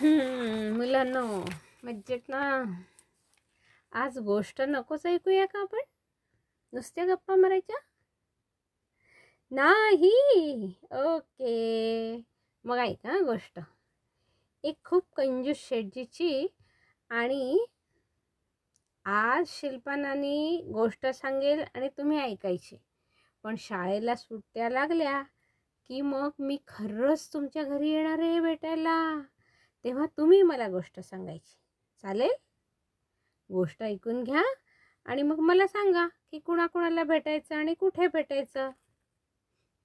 मुलांनो, मज्जेत ना. आज गोष्ट नकोच ऐकूया का आपण? नुसत्या गप्पा मारायच्या नाही. ओके, मग ऐका गोष्ट. एक खूप कंजूस शेटजीची. आणि आज शिल्पा नानी गोष्ट सांगेल आणि तुम्ही ऐकायची. पण शाळेला सुट्ट्या लागल्या की मग मी खरंच तुमच्या घरी येणार आहे भेटायला. तेव्हा तुम्ही मला गोष्ट सांगायची. चालेल? गोष्ट ऐकून घ्या आणि मग मला सांगा की कुणाकुणाला भेटायचं आणि कुठे भेटायचं.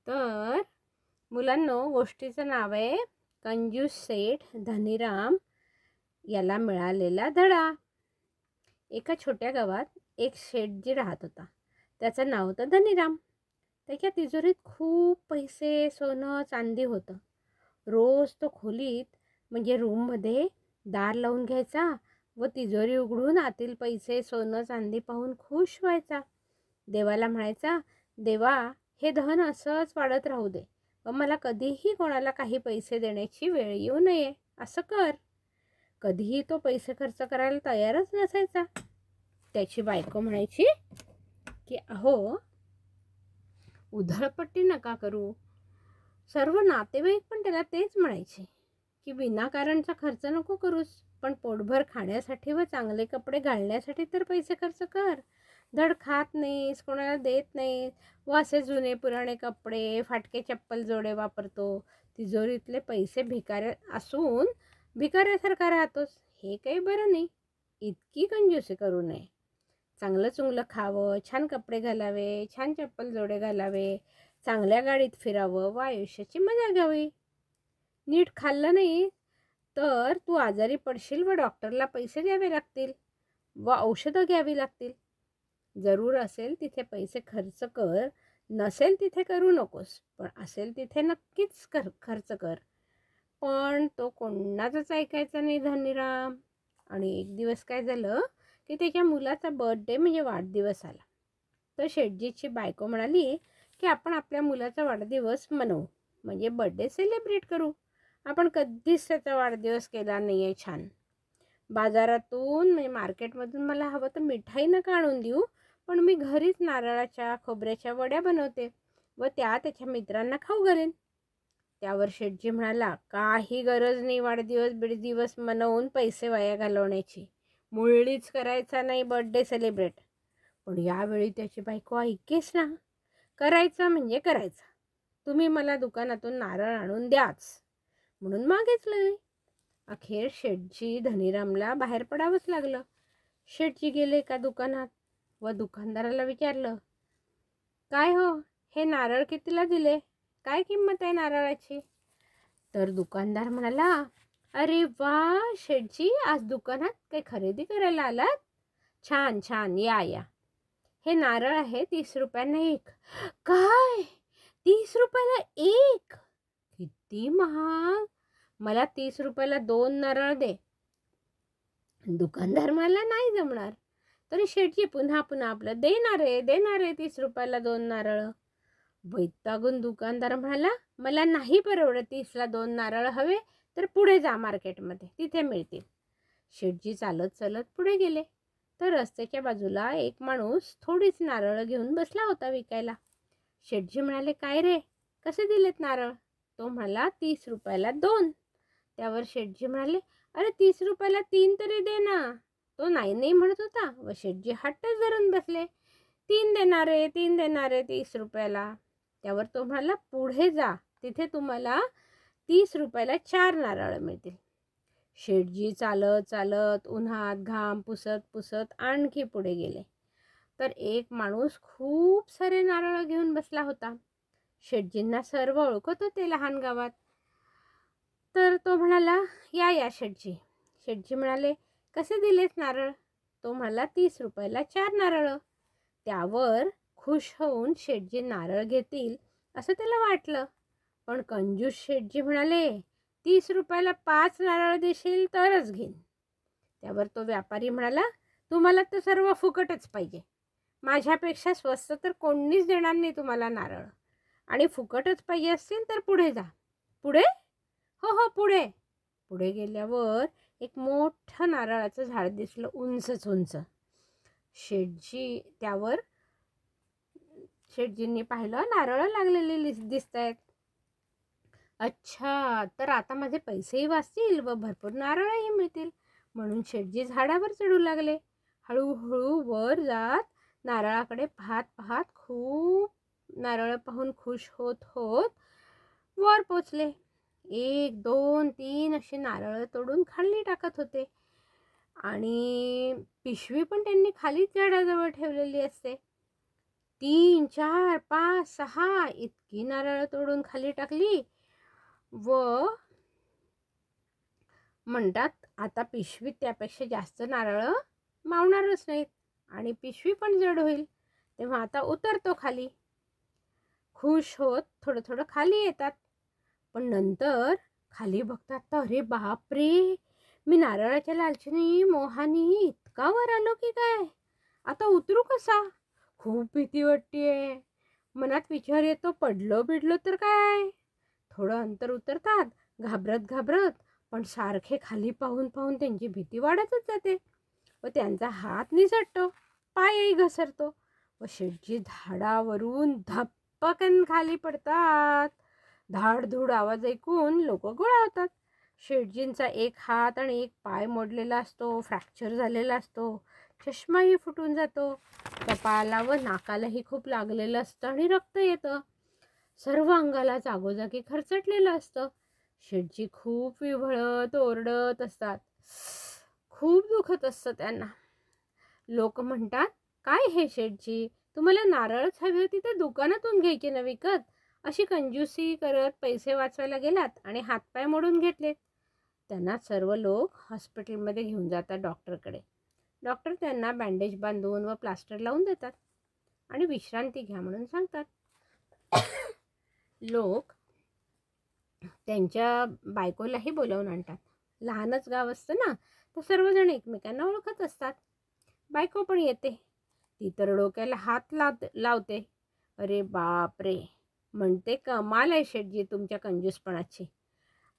तर मुलांनो, गोष्टीचं नाव आहे कंजूस सेठ धनीराम याला मिळालेला धडा. एका छोट्या गावात एक शेठजी राहत होता. त्याचं नाव होतं धनीराम. त्याच्या तिजोरीत खूप पैसे, सोनं, चांदी होतं. रोज तो खोलीत म्हणजे रूममध्ये दार लावून घ्यायचा व तिजोरी उघडून आतील पैसे, सोनं, चांदी पाहून खुश व्हायचा. देवाला म्हणायचा, देवा, हे धन असंच वाढत राहू दे व मला कधीही कोणाला काही पैसे देण्याची वेळ येऊ नये असं कर. कधीही तो पैसे खर्च करायला तयारच नसायचा. त्याची बायको म्हणायची की अहो, उधळपट्टी नका करू. सर्व नातेवाईक पण त्याला तेच म्हणायचे की विनाकारणचा खर्च नको करूस, पण पोटभर खाण्यासाठी व चांगले कपडे घालण्यासाठी तर पैसे खर्च कर. धड खात नाहीस, कोणाला देत नाहीस व असे जुने पुराणे कपडे, फाटके चप्पल जोडे वापरतो. तिजोरीतले पैसे भिकाऱ्या असून भिकाऱ्यासारखा राहतोस. हे काही बरं नाही. इतकी कंजूसी करू नये. चांगलं चुंगलं खावं, छान कपडे घालावे, छान चप्पल जोडे घालावे, चांगल्या गाडीत फिरावं व आयुष्याची मजा घ्यावी. नीट खाल्लं नाही तर तू आजारी पडशील व डॉक्टरला पैसे द्यावे लागतील व औषधं घ्यावी लागतील. जरूर असेल तिथे पैसे खर्च कर, नसेल तिथे करू नकोस, पण असेल तिथे नक्कीच खर्च कर. पण तो कोणाचाच ऐकायचा नाही धनीराम. आणि एक दिवस काय झालं की त्याच्या मुलाचा बर्थडे म्हणजे वाढदिवस आला. तर शेठजीची बायको म्हणाली की आपण आपल्या मुलाचा वाढदिवस मनवू, म्हणजे बर्थडे सेलिब्रेट करू. आपण कधीच त्याचा वाढदिवस केला नाही आहे. छान बाजारातून म्हणजे मार्केटमधून मला हवं तर मिठाई नका आणून देऊ, पण मी घरीच नारळाच्या, खोबऱ्याच्या वड्या बनवते व त्या त्याच्या मित्रांना खाऊ घालेन. त्यावर शेठजी म्हणाला, काही गरज नाही वाढदिवस बिडदिवस मनवून पैसे वाया घालवण्याची. मुळीच करायचा नाही बर्थडे सेलिब्रेट. पण यावेळी त्याची बायको ऐकेच ना. करायचं म्हणजे करायचं. तुम्ही मला दुकानातून नारळ आणून द्याच म्हणून मागितलं. अखेर शेठजी धनीरामला बाहेर पडावंच लागलं. शेठजी गेले एका दुकानात व दुकानदाराला विचारलं, काय हो, हे नारळ कितीला दिले? काय किंमत आहे नारळाची? तर दुकानदार म्हणाला, अरे वा शेठजी, आज दुकानात काही खरेदी करायला आलात? छान छान, या या. हे नारळ आहे 30 रुपयांना एक. काय, 30 रुपयाला एक? किती महाग. मला 30 रुपयाला 2 नारळ दे. दुकानदार मला नाही जमणार. तरी शेठजी पुन्हा पुन्हा आपलं देणार आहे 30 रुपयाला 2 नारळ. वैतागून दुकानदार म्हणाला, मला नाही परवडत 30ला 2 नारळ हवे तर पुढे जा मार्केटमध्ये, तिथे मिळतील. शेठजी चालत चालत पुढे गेले तर रस्त्याच्या बाजूला एक माणूस थोडीच नारळ घेऊन बसला होता विकायला. शेठजी म्हणाले, काय रे, कसे दिलेत नारळ? तो म्हणाला, 30 रुपयाला 2. त्यावर शेठजी म्हणाले, अरे 30 रुपयाला 3 तरी दे ना. तो नाही नाही म्हणत होता व शेठजी हट्टच धरून बसले. 3 देणारे 30 रुपयाला. त्यावर तो म्हणाला, पुढे जा, तिथे तुम्हाला 30 रुपयाला 4 नारळ मिळतील. शेठजी चालत चालत उन्हात घाम पुसत पुसत आणखी पुढे गेले तर एक माणूस खूप सारे नारळ घेऊन बसला होता. शेठजींना सर्व ओळखत होते लहान गावात. तर तो म्हणाला, या या शेठजी. शेठजी म्हणाले, कसे दिलेत नारळ? तो म्हणाला, 30 रुपयाला 4 नारळ. त्यावर खुश होऊन शेठजी नारळ घेतील असं त्याला वाटलं. पण कंजूस शेठजी म्हणाले, 30 रुपयाला 5 नारळ देशील तरच घेईन. त्यावर तो व्यापारी म्हणाला, तुम्हाला तर सर्व फुकटच पाहिजे. माझ्यापेक्षा स्वस्त तर कोणीच देणार नाही तुम्हाला नारळ. आणि फुकटच पाहिजे असतील तर पुढे जा. पुढे? हो हो पुढे. पुढे गेल्यावर एक मोठं नारळाचं झाड दिसलं, उंचच उंच. शेठजींनी पाहिलं, नारळ लागलेले दिसत आहेत. अच्छा, तर आता माझे पैसेही वाचतील व भरपूर नारळही मिळतील, म्हणून शेठजी झाडावर चढू लागले. हळूहळू वर जात नारळाकडे पाहत पाहत खूप नारळ पाहून खुश होत होत वर पोचले. 1, 2, 3 अशी नारळ तोडून खाली टाकत होते आणि पिशवी पण त्यांनी खालीच झाडाजवळ ठेवलेली असते. 3, 4, 5, 6 इतकी नारळ तोडून खाली टाकली व म्हणतात आता पिशवीत त्यापेक्षा जास्त नारळ मावणारच नाहीत आणि पिशवी पण जड होईल, तेव्हा आता उतरतो खाली. खुश होत थोडं थोडं खाली येतात, पण नंतर खाली बघतात तर अरे बापरे, मी नारळाच्या लालचीने मोहानी इतका वर आलो की काय, आता उतरू कसा? खूप भीती वाटतेय. मनात विचार येतो, पडलो बिडलो तर काय? थोडं अंतर उतरतात घाबरत घाबरत, पण सारखे खाली पाहून पाहून त्यांची भीती वाढतच जाते व त्यांचा हात निसटतो, पायही घसरतो व शेठजी झाडावरून धप्पकन खाली पडतात. धाडधूड आवाज ऐकून लोक गोळा होतात. शेठजींचा एक हात आणि एक पाय मोडलेला असतो, फ्रॅक्चर झालेला असतो, चष्माही फुटून जातो, कपाळाला व नाकालाही खूप लागलेलं असतं आणि रक्त येतं. सर्व अंगाला जागोजागी खरचटलेलं असतं. शेठजी खूप विव्हळत ओरडत असतात. खूप दुखत असतं त्यांना. लोक म्हणतात, काय हे शेठजी, तुम्हाला नारळच हवी होती तर दुकानातून घ्यायची ना विकत, अशी कंजूसी करत पैसे वाचवायला गेलात आणि हातपाय मोडून घेतलेत. त्यांना सर्व लोक हॉस्पिटलमध्ये घेऊन जातात डॉक्टरकडे. डॉक्टर त्यांना बँडेज बांधून व प्लास्टर लावून देतात आणि विश्रांती घ्या म्हणून सांगतात. लोक त्यांच्या बायकोलाही बोलावून आणतात. लहानच गाव असतं ना, तर सर्वजण एकमेकांना ओळखत असतात. बायको पण येते. ती तर डोक्याला हात लावते. अरे बापरे, म्हणते, कमाल आहे शेठजी तुमच्या कंजूसपणाची.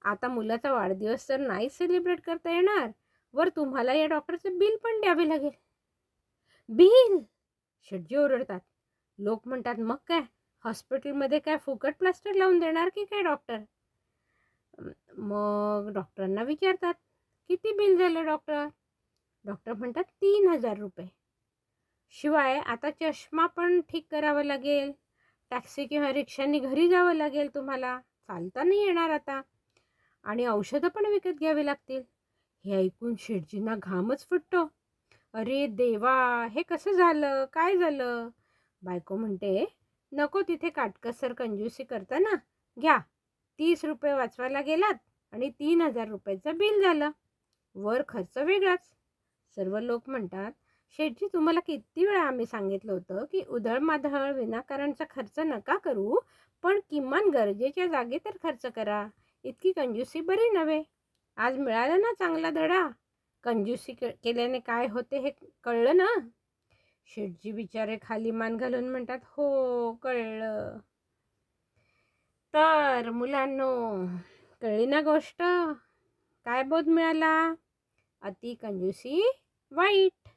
आता मुलाचा वाढदिवस तर नाही सेलिब्रेट करता येणार, वर तुम्हाला या डॉक्टरचं बिल पण द्यावे लागेल. बिल? शेठजी ओरडतात. लोक म्हणतात, मग काय, हॉस्पिटलमध्ये काय फुकट प्लास्टर लावून देणार की काय डॉक्टर? मग डॉक्टरांना विचारतात, किती बिल झालं डॉक्टर? डॉक्टर म्हणतात 3,000 रुपये. शिवाय आता चष्मा पण ठीक करावा लागेल, टॅक्सी किंवा रिक्षाने घरी जावं लागेल तुम्हाला, चालता नाही येणार आता, आणि औषधं पण विकत घ्यावी लागतील. हे ऐकून शेठजींना घामच फुटतो. अरे देवा, हे कसं झालं, काय झालं? बायको म्हणते, नको तिथे काटकसर कंजूसी करता ना, घ्या, 30 रुपये वाचवायला गेलात आणि 3,000 रुपयाचं बिल झालं, वर खर्च वेगळाच. सर्व लोक म्हणतात, शेठजी तुम्हाला किती वेळा आम्ही सांगितलं होतं की उधळमाधळ विनाकारणचा खर्च नका करू, पण किमान गरजेच्या जागी तर खर्च करा, इतकी कंजूसी बरी नव्हे. आज मिळाला ना चांगला धडा, कंजूसी केल्याने काय होते हे कळलं ना? शेठजी बिचारे खाली मान घालून म्हणतात, हो कळलं. तर मुलांनो, कळली ना गोष्ट? काय बोध मिळाला? अति कंजूसी वाईट,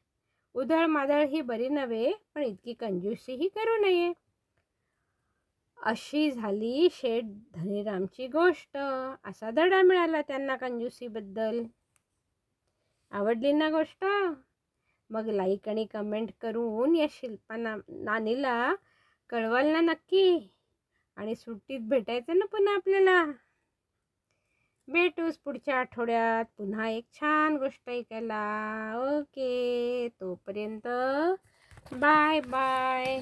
उधळमाधळ ही बरी नव्हे, पण इतकी कंजूसी ही करू नये. अशी झाली शेठ धनीरामची गोष्ट. असा धडा मिळाला त्यांना कंजूसीबद्दल. आवडली ना गोष्ट? मग लाईक आणि कमेंट करून या शिल्पा नानीला कळवाल ना नक्की. आणि सुट्टीत भेटायचं ना पुन्हा आपल्याला. भेटूच पुढच्या आठवड्यात पुन्हा एक छान गोष्ट ऐकायला. ओके, तोपर्यंत बाय बाय.